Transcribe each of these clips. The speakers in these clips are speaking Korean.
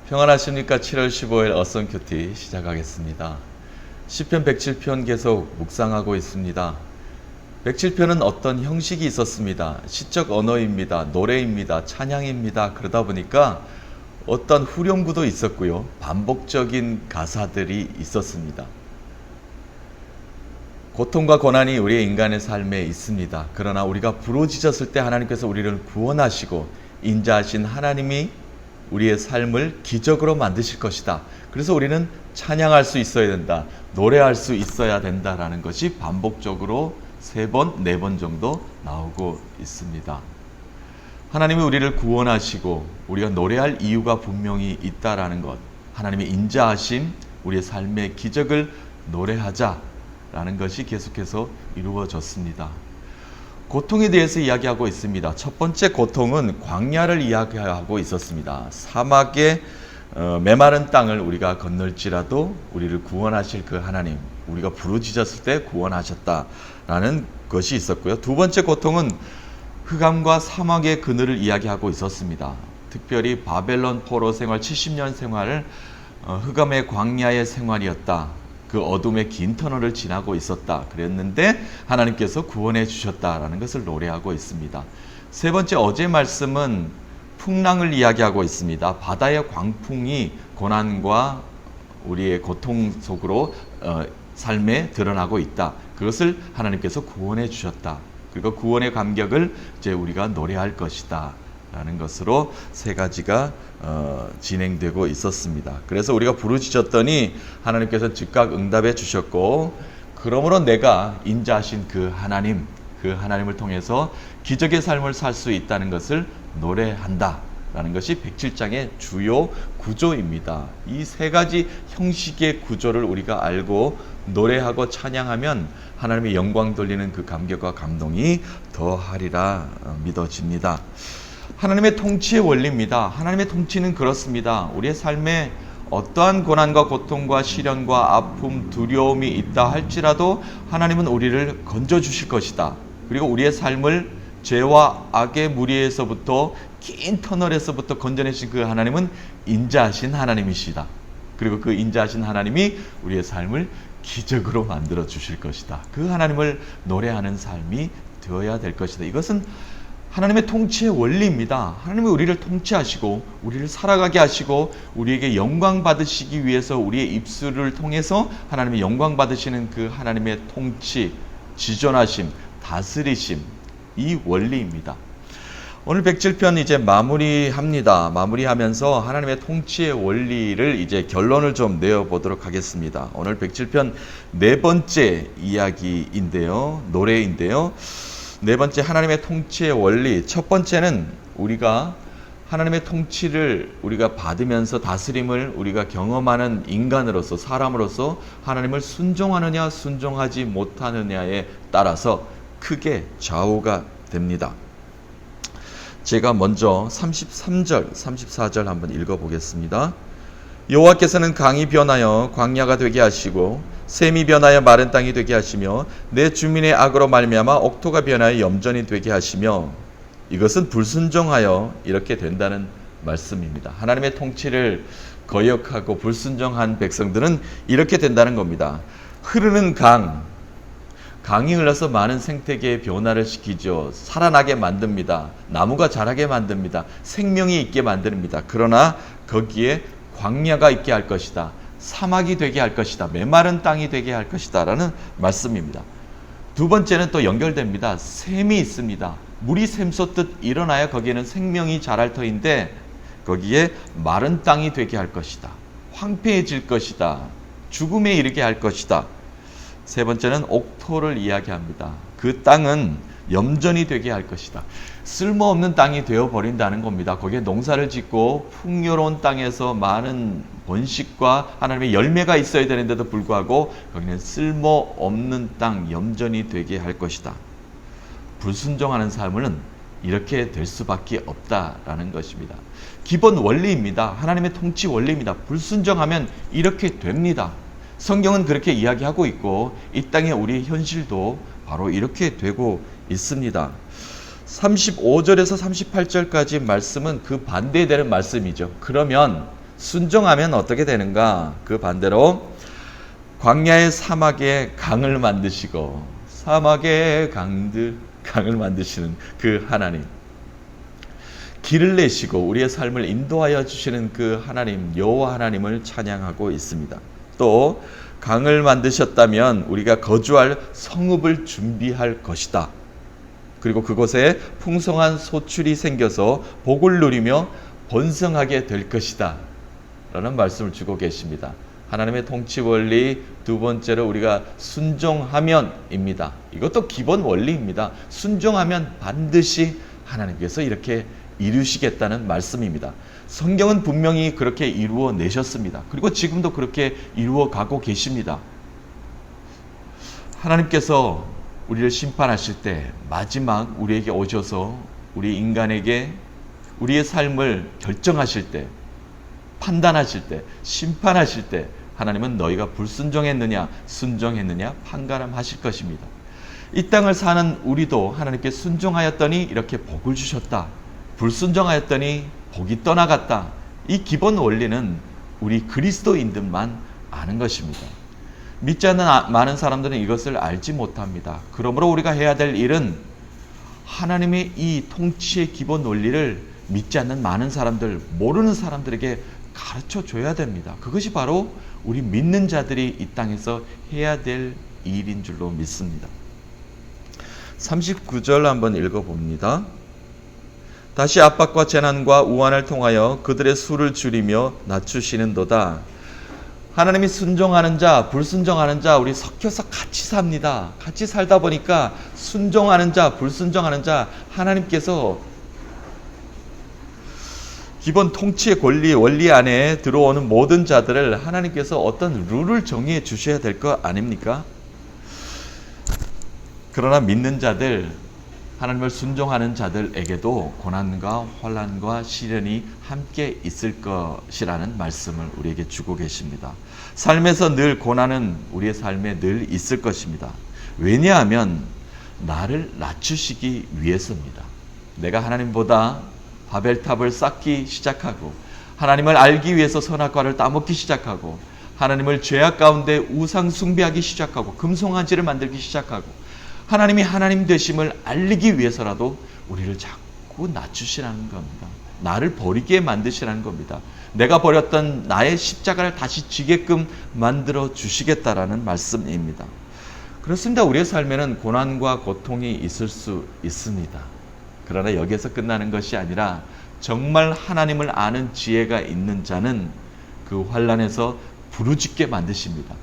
평안하십니까? 7월 15일 어썸 큐티 시작하겠습니다. 시편 107편 계속 묵상하고 있습니다. 107편은 어떤 형식이 있었습니다. 시적 언어입니다. 노래입니다. 찬양입니다. 그러다 보니까 어떤 후렴구도 있었고요. 반복적인 가사들이 있었습니다. 고통과 고난이 우리의 인간의 삶에 있습니다. 그러나 우리가 부르짖었을 때 하나님께서 우리를 구원하시고 인자하신 하나님이 우리의 삶을 기적으로 만드실 것이다. 그래서 우리는 찬양할 수 있어야 된다. 노래할 수 있어야 된다라는 것이 반복적으로 3번, 4번 정도 나오고 있습니다. 하나님이 우리를 구원하시고 우리가 노래할 이유가 분명히 있다라는 것, 하나님의 인자하심, 우리의 삶의 기적을 노래하자라는 것이 계속해서 이루어졌습니다. 고통에 대해서 이야기하고 있습니다. 첫 번째 고통은 광야를 이야기하고 있었습니다. 사막의 메마른 땅을 우리가 건널지라도 우리를 구원하실 그 하나님, 우리가 부르짖었을 때 구원하셨다라는 것이 있었고요. 두 번째 고통은 흑암과 사막의 그늘을 이야기하고 있었습니다. 특별히 바벨론 포로 생활 70년 생활을 흑암의 광야의 생활이었다. 그 어둠의 긴 터널을 지나고 있었다. 그랬는데 하나님께서 구원해 주셨다라는 것을 노래하고 있습니다. 세 번째 어제 말씀은 풍랑을 이야기하고 있습니다. 바다의 광풍이 고난과 우리의 고통 속으로 삶에 드러나고 있다. 그것을 하나님께서 구원해 주셨다. 그리고 구원의 감격을 이제 우리가 노래할 것이다. 라는 것으로 세 가지가 진행되고 있었습니다. 그래서 우리가 부르짖었더니 하나님께서 즉각 응답해 주셨고, 그러므로 내가 인자하신 그 하나님을 통해서 기적의 삶을 살 수 있다는 것을 노래한다 라는 것이 107장의 주요 구조입니다. 이 세 가지 형식의 구조를 우리가 알고 노래하고 찬양하면 하나님의 영광 돌리는 그 감격과 감동이 더하리라 믿어집니다. 하나님의 통치의 원리입니다. 하나님의 통치는 그렇습니다. 우리의 삶에 어떠한 고난과 고통과 시련과 아픔, 두려움이 있다 할지라도 하나님은 우리를 건져주실 것이다. 그리고 우리의 삶을 죄와 악의 무리에서부터 긴 터널에서부터 건져내신 그 하나님은 인자하신 하나님이시다. 그리고 그 인자하신 하나님이 우리의 삶을 기적으로 만들어 주실 것이다. 그 하나님을 노래하는 삶이 되어야 될 것이다. 이것은 하나님의 통치의 원리입니다. 하나님이 우리를 통치하시고 우리를 살아가게 하시고 우리에게 영광 받으시기 위해서 우리의 입술을 통해서 하나님의 영광 받으시는 그 하나님의 통치, 지존하심, 다스리심, 이 원리입니다. 오늘 107편 이제 마무리합니다. 마무리하면서 하나님의 통치의 원리를 이제 결론을 좀 내어보도록 하겠습니다. 오늘 107편 네 번째 이야기인데요. 노래인데요. 네 번째 하나님의 통치의 원리. 첫 번째는 우리가 하나님의 통치를 우리가 받으면서 다스림을 우리가 경험하는 인간으로서, 사람으로서 하나님을 순종하느냐 순종하지 못하느냐에 따라서 크게 좌우가 됩니다. 제가 먼저 33절, 34절 한번 읽어보겠습니다. 여호와께서는 강이 변하여 광야가 되게 하시고 샘이 변하여 마른 땅이 되게 하시며 내 주민의 악으로 말미암아 옥토가 변하여 염전이 되게 하시며, 이것은 불순종하여 이렇게 된다는 말씀입니다. 하나님의 통치를 거역하고 불순종한 백성들은 이렇게 된다는 겁니다. 흐르는 강이 흘러서 많은 생태계의 변화를 시키죠. 살아나게 만듭니다. 나무가 자라게 만듭니다. 생명이 있게 만듭니다. 그러나 거기에 광야가 있게 할 것이다. 사막이 되게 할 것이다. 메마른 땅이 되게 할 것이다. 라는 말씀입니다. 두 번째는 또 연결됩니다. 샘이 있습니다. 물이 샘솟듯 일어나야 거기에는 생명이 자랄 터인데 거기에 마른 땅이 되게 할 것이다. 황폐해질 것이다. 죽음에 이르게 할 것이다. 세 번째는 옥토를 이야기합니다. 그 땅은 염전이 되게 할 것이다. 쓸모없는 땅이 되어버린다는 겁니다. 거기에 농사를 짓고 풍요로운 땅에서 많은 번식과 하나님의 열매가 있어야 되는데도 불구하고 거기는 쓸모없는 땅, 염전이 되게 할 것이다. 불순종하는 삶은 이렇게 될 수밖에 없다라는 것입니다. 기본 원리입니다. 하나님의 통치 원리입니다. 불순종하면 이렇게 됩니다. 성경은 그렇게 이야기하고 있고 이 땅의 우리 현실도 바로 이렇게 되고 있습니다. 35절에서 38절까지 말씀은 그 반대되는 말씀이죠. 그러면 순종하면 어떻게 되는가? 그 반대로 광야의 사막에 강을 만드시고 사막의 강을 만드시는 그 하나님, 길을 내시고 우리의 삶을 인도하여 주시는 그 하나님, 여호와 하나님을 찬양하고 있습니다. 또 강을 만드셨다면 우리가 거주할 성읍을 준비할 것이다. 그리고 그곳에 풍성한 소출이 생겨서 복을 누리며 번성하게 될 것이다 라는 말씀을 주고 계십니다. 하나님의 통치 원리 두 번째로 우리가 순종하면입니다. 이것도 기본 원리입니다. 순종하면 반드시 하나님께서 이렇게 이루시겠다는 말씀입니다. 성경은 분명히 그렇게 이루어 내셨습니다. 그리고 지금도 그렇게 이루어 가고 계십니다. 하나님께서 우리를 심판하실 때 마지막 우리에게 오셔서 우리 인간에게 우리의 삶을 결정하실 때, 판단하실 때, 심판하실 때 하나님은 너희가 불순종했느냐 순종했느냐 판가름하실 것입니다. 이 땅을 사는 우리도 하나님께 순종하였더니 이렇게 복을 주셨다. 불순종하였더니 복이 떠나갔다. 이 기본 원리는 우리 그리스도인들만 아는 것입니다. 믿지 않는 많은 사람들은 이것을 알지 못합니다. 그러므로 우리가 해야 될 일은 하나님의 이 통치의 기본 원리를 믿지 않는 많은 사람들, 모르는 사람들에게 가르쳐 줘야 됩니다. 그것이 바로 우리 믿는 자들이 이 땅에서 해야 될 일인 줄로 믿습니다. 39절 한번 읽어봅니다. 다시 압박과 재난과 우환을 통하여 그들의 수를 줄이며 낮추시는도다. 하나님이 순종하는 자, 불순종하는 자 우리 섞여서 같이 삽니다. 같이 살다 보니까 순종하는 자, 불순종하는 자 하나님께서 기본 통치의 권리, 원리 안에 들어오는 모든 자들을 하나님께서 어떤 룰을 정해 주셔야 될 거 아닙니까? 그러나 믿는 자들, 하나님을 순종하는 자들에게도 고난과 환난과 시련이 함께 있을 것이라는 말씀을 우리에게 주고 계십니다. 삶에서 늘 고난은 우리의 삶에 늘 있을 것입니다. 왜냐하면 나를 낮추시기 위해서입니다. 내가 하나님보다 바벨탑을 쌓기 시작하고 하나님을 알기 위해서 선악과를 따먹기 시작하고 하나님을 죄악 가운데 우상 숭배하기 시작하고 금송아지를 만들기 시작하고 하나님이 하나님 되심을 알리기 위해서라도 우리를 자꾸 낮추시라는 겁니다. 나를 버리게 만드시라는 겁니다. 내가 버렸던 나의 십자가를 다시 지게끔 만들어 주시겠다라는 말씀입니다. 그렇습니다. 우리의 삶에는 고난과 고통이 있을 수 있습니다. 그러나 여기에서 끝나는 것이 아니라 정말 하나님을 아는 지혜가 있는 자는 그 환난에서 부르짖게 만드십니다.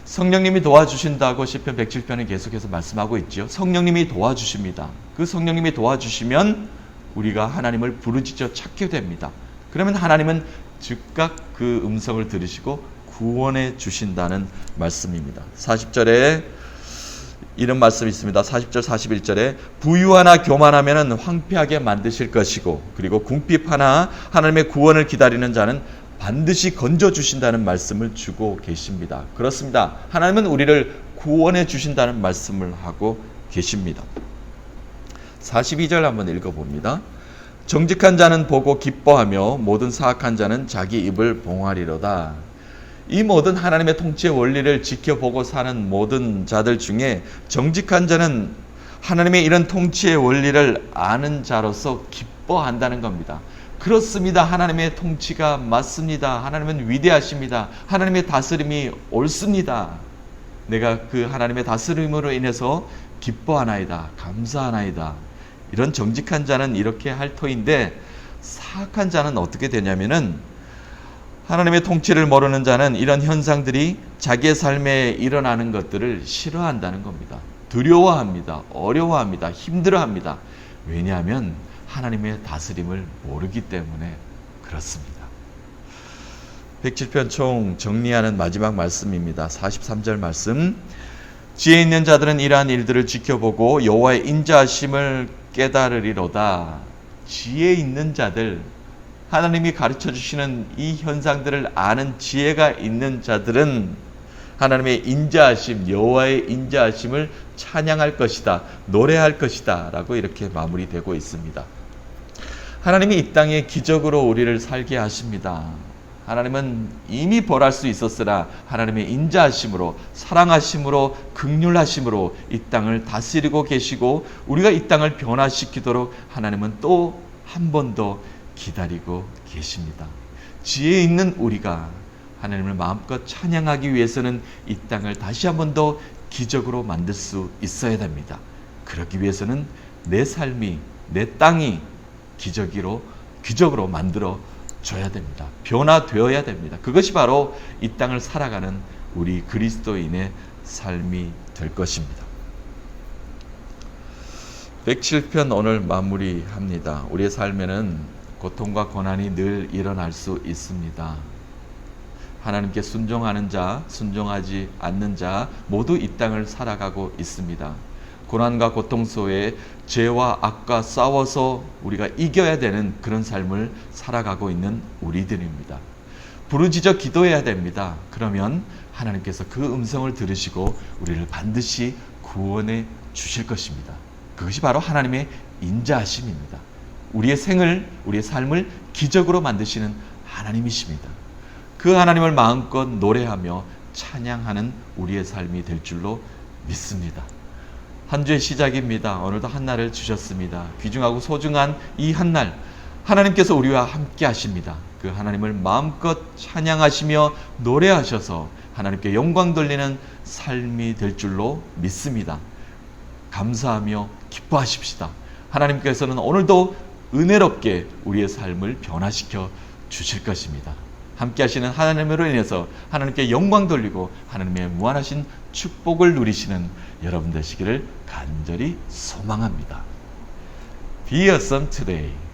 성령님이 도와주신다고 시편 107편에 계속해서 말씀하고 있죠. 성령님이 도와주십니다. 그 성령님이 도와주시면 우리가 하나님을 부르짖어 찾게 됩니다. 그러면 하나님은 즉각 그 음성을 들으시고 구원해 주신다는 말씀입니다. 40절에 이런 말씀이 있습니다. 40절 41절에 부유하나 교만하면 황폐하게 만드실 것이고 그리고 궁핍하나 하나님의 구원을 기다리는 자는 반드시 건져주신다는 말씀을 주고 계십니다. 그렇습니다. 하나님은 우리를 구원해 주신다는 말씀을 하고 계십니다. 42절 한번 읽어봅니다. 정직한 자는 보고 기뻐하며 모든 사악한 자는 자기 입을 봉하리로다. 이 모든 하나님의 통치의 원리를 지켜보고 사는 모든 자들 중에 정직한 자는 하나님의 이런 통치의 원리를 아는 자로서 기뻐한다는 겁니다. 그렇습니다. 하나님의 통치가 맞습니다. 하나님은 위대하십니다. 하나님의 다스림이 옳습니다. 내가 그 하나님의 다스림으로 인해서 기뻐하나이다. 감사하나이다. 이런 정직한 자는 이렇게 할 터인데 사악한 자는 어떻게 되냐면은 하나님의 통치를 모르는 자는 이런 현상들이 자기의 삶에 일어나는 것들을 싫어한다는 겁니다. 두려워합니다. 어려워합니다. 힘들어합니다. 왜냐하면 하나님의 다스림을 모르기 때문에 그렇습니다. 107편 총 정리하는 마지막 말씀입니다. 43절 말씀. 지혜 있는 자들은 이러한 일들을 지켜보고 여호와의 인자하심을 깨달으리로다. 지혜 있는 자들, 하나님이 가르쳐 주시는 이 현상들을 아는 지혜가 있는 자들은 하나님의 인자하심, 여호와의 인자하심을 찬양할 것이다, 노래할 것이다 라고 이렇게 마무리되고 있습니다. 하나님이 이 땅에 기적으로 우리를 살게 하십니다. 하나님은 이미 벌할 수 있었으나 하나님의 인자하심으로, 사랑하심으로, 긍휼하심으로 이 땅을 다스리고 계시고 우리가 이 땅을 변화시키도록 하나님은 또 한 번 더 기다리고 계십니다. 지혜 있는 우리가 하나님을 마음껏 찬양하기 위해서는 이 땅을 다시 한 번 더 기적으로 만들 수 있어야 됩니다. 그러기 위해서는 내 삶이, 내 땅이 기적으로 만들어 줘야 됩니다. 변화되어야 됩니다. 그것이 바로 이 땅을 살아가는 우리 그리스도인의 삶이 될 것입니다. 107편 오늘 마무리합니다. 우리의 삶에는 고통과 고난이 늘 일어날 수 있습니다. 하나님께 순종하는 자, 순종하지 않는 자 모두 이 땅을 살아가고 있습니다. 고난과 고통 속에 죄와 악과 싸워서 우리가 이겨야 되는 그런 삶을 살아가고 있는 우리들입니다. 부르짖어 기도해야 됩니다. 그러면 하나님께서 그 음성을 들으시고 우리를 반드시 구원해 주실 것입니다. 그것이 바로 하나님의 인자하심입니다. 우리의 우리의 삶을 기적으로 만드시는 하나님이십니다. 그 하나님을 마음껏 노래하며 찬양하는 우리의 삶이 될 줄로 믿습니다. 한 주의 시작입니다. 오늘도 한 날을 주셨습니다. 귀중하고 소중한 이 한 날 하나님께서 우리와 함께 하십니다. 그 하나님을 마음껏 찬양하시며 노래하셔서 하나님께 영광 돌리는 삶이 될 줄로 믿습니다. 감사하며 기뻐하십시다. 하나님께서는 오늘도 은혜롭게 우리의 삶을 변화시켜 주실 것입니다. 함께 하시는 하나님으로 인해서 하나님께 영광 돌리고 하나님의 무한하신 축복을 누리시는 여러분 되시기를 간절히 소망합니다. Be awesome today.